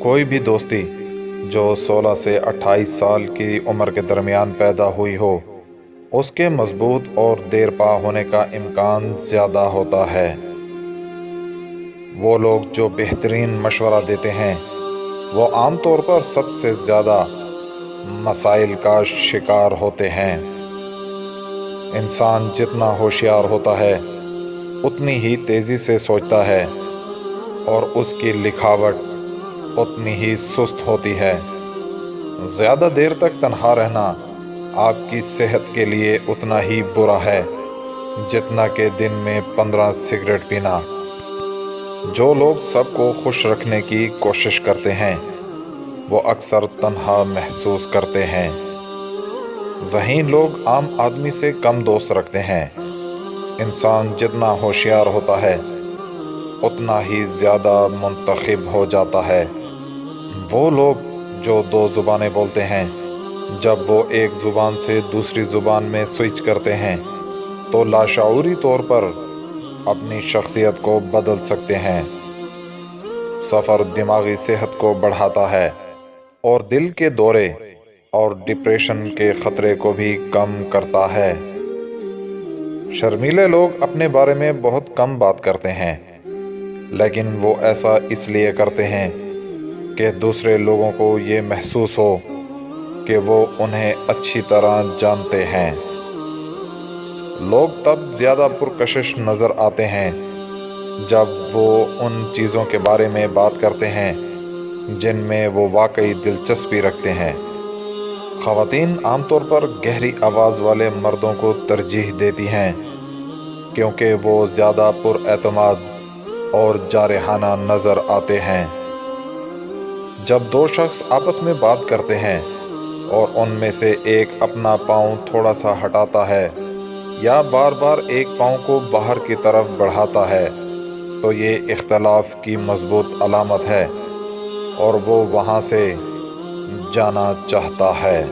کوئی بھی دوستی جو 16 سے 28 سال کی عمر کے درمیان پیدا ہوئی ہو، اس کے مضبوط اور دیر پا ہونے کا امکان زیادہ ہوتا ہے۔ وہ لوگ جو بہترین مشورہ دیتے ہیں وہ عام طور پر سب سے زیادہ مسائل کا شکار ہوتے ہیں۔ انسان جتنا ہوشیار ہوتا ہے اتنی ہی تیزی سے سوچتا ہے، اور اس کی لکھاوٹ اتنی ہی سست ہوتی ہے۔ زیادہ دیر تک تنہا رہنا آپ کی صحت کے لیے اتنا ہی برا ہے جتنا کہ دن میں 15 سگریٹ پینا۔ جو لوگ سب کو خوش رکھنے کی کوشش کرتے ہیں وہ اکثر تنہا محسوس کرتے ہیں۔ ذہین لوگ عام آدمی سے کم دوست رکھتے ہیں۔ انسان جتنا ہوشیار ہوتا ہے اتنا ہی زیادہ منتخب ہو جاتا ہے۔ وہ لوگ جو 2 زبانیں بولتے ہیں، جب وہ ایک زبان سے دوسری زبان میں سوئچ کرتے ہیں تو لاشعوری طور پر اپنی شخصیت کو بدل سکتے ہیں۔ سفر دماغی صحت کو بڑھاتا ہے اور دل کے دورے اور ڈپریشن کے خطرے کو بھی کم کرتا ہے۔ شرمیلے لوگ اپنے بارے میں بہت کم بات کرتے ہیں، لیکن وہ ایسا اس لیے کرتے ہیں کہ دوسرے لوگوں کو یہ محسوس ہو کہ وہ انہیں اچھی طرح جانتے ہیں۔ لوگ تب زیادہ پرکشش نظر آتے ہیں جب وہ ان چیزوں کے بارے میں بات کرتے ہیں جن میں وہ واقعی دلچسپی رکھتے ہیں۔ خواتین عام طور پر گہری آواز والے مردوں کو ترجیح دیتی ہیں کیونکہ وہ زیادہ پر اعتماد اور جارحانہ نظر آتے ہیں۔ جب 2 شخص آپس میں بات کرتے ہیں اور ان میں سے ایک اپنا پاؤں تھوڑا سا ہٹاتا ہے یا بار بار ایک پاؤں کو باہر کی طرف بڑھاتا ہے تو یہ اختلاف کی مضبوط علامت ہے اور وہ وہاں سے جانا چاہتا ہے۔